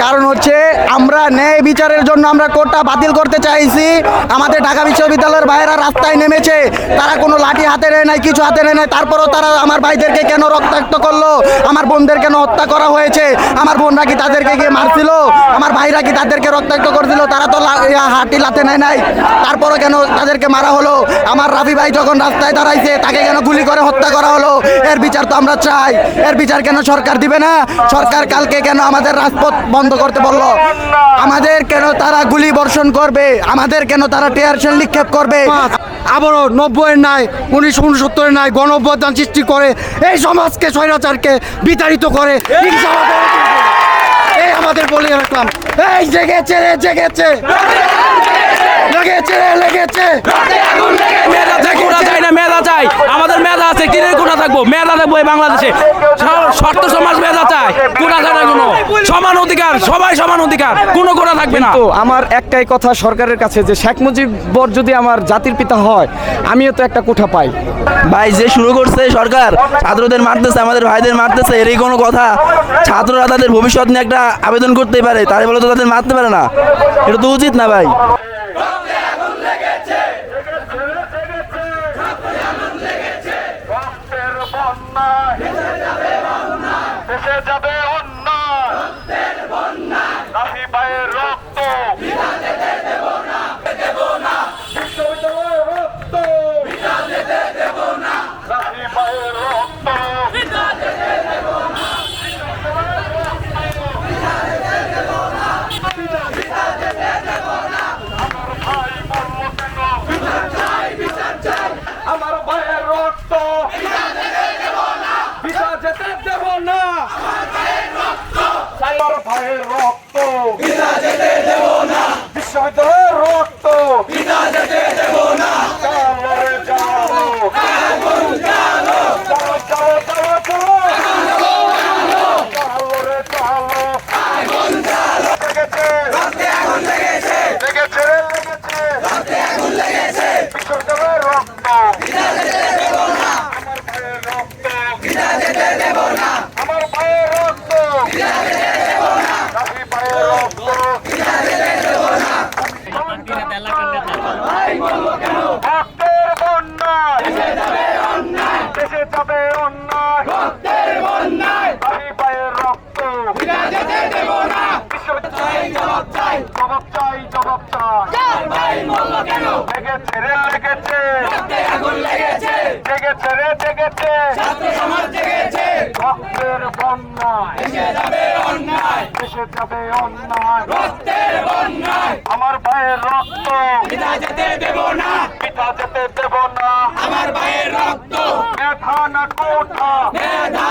কারণ হচ্ছে আমরা ন্যায় বিচারের জন্য আমরা কোর্টটা বাতিল করতে চাইছি। আমাদের ঢাকা বিশ্ববিদ্যালয়ের ভাইয়েরা রাস্তায় নেমেছে, তারা কোনো লাঠি হাতে নেয় নাই, কিছু হাতে নেয় নাই, তারপরও তারা আমার ভাইদেরকে কেন রক্তাক্ত করলো, আমার বোনদের কেন হত্যা করা হয়েছে, আমার বোনরা কি তাদেরকে গিয়ে মারছিল, আমার ভাইরা কি তাদেরকে রক্তাক্ত করছিল, তারা তো হাঁটি লাতে নেয় নাই, তারপরও কেন তাদেরকে মারা হলো, আমার রাফি ভাই যখন রাস্তায় দাঁড়াইছে তাকে কেন গুলি করে হত্যা করা হলো, এর বিচার তো আমরা চাই। এর বিচার কেন সরকার দিবে না? সরকার কালকে কেন আমাদের রাজপথ বন্ধ করতে বললো? আমাদের কেন তারা গুলি বর্ষণ করবে? আমাদের কেন তারা টিয়ার শেল নিক্ষেপ করবে? আবারও 90-এর নাই, 1969-এর নাই গণঅভ্যুত্থান সৃষ্টি করে এই সমাজকে, স্বৈরাচারকে বিতাড়িত করে এই আমাদের বলে রাখলাম। এই জেগেছে রে, জেগেছে, লেগেছে রে, লেগেছে। মেধা চাই, কোটা চাই না, মেধা চাই। আমাদের মেধা আছে, কিনের কোটা থাকবো, মেধা থাকবো এই বাংলাদেশে। শর্ত সমাজ মেধা চাই, কোটা চাই না কোনো। সমান অধিকার, সবাই সমান অধিকার, কোনো কোটা থাকবে না। তো আমার একটাই কথা সরকারের কাছে, যে শেখ মুজিবর যদি আমার জাতির পিতা হয়, আমিও তো একটা কোঠা পাই। ভাই যে শুরু করছে সরকার, ছাত্রদের মারতেছে, আমাদের ভাইদের মারতেছে, এরই কোনো কথা? ছাত্ররা তাদের ভবিষ্যৎ নিয়ে একটা আবেদন করতেই পারে, তাই বলে তো তাদের মারতে পারে না, এটা তো উচিত না ভাই। আমার ভাইয়ের রক্ত বিনা যেতে দেব না, আমার ভাইয়ের রক্ত বিনা যেতে দেব না, বিশ্ববিদ্যালয়ের রক্ত বিনা যেতে দেব না। চালো রে চালো, আগুন চালো, চালো চালো চালো চালো, চালো রে চালো, আগুন চালো। লেগেছে রক্তে, আগুন লেগেছে, লেগেছে রে লেগেছে, রক্তে আগুন লেগেছে, বিশ্ববিদ্যালয়ের রক্ত বিনা যেতে দেব না, আমার ভাইয়ের রক্ত বিনা যেতে দেব না, আমার ভাইয়ের রক্ত বিনা যেতে দেব না, রাফি ভাইয়ের রক্ত বিনা যেতে দেব না। ভাই বলবো কেন? রক্তের বন্যায় দেশে যাবে অন্যায়, দেশে যাবে অন্যায়, রক্তের বন্যায়, রাফি ভাইয়ের রক্ত বিনা যেতে দেব না, বিশ্ববিদ্যালয় জবাব চাই, জবাব চাই, জবাব চাই। ভাই বলবো কেন? লেগেছে রে লেগেছে, রক্তে আগুন লেগেছে, জেগেছে রে জেগেছে, ছাত্র সমাজ জেগেছে, রক্তের বন্যায় দেশে যাবে অন্যায়, দেশে যাবে অন্যায়, রক্তের বন্যায়, আমার ভাইয়ের রক্ত বিনা যেতে দেব না, বিনা যেতে দেব না, আমার ভাইয়ের রক্ত। মেধা না কোঠা, মেধা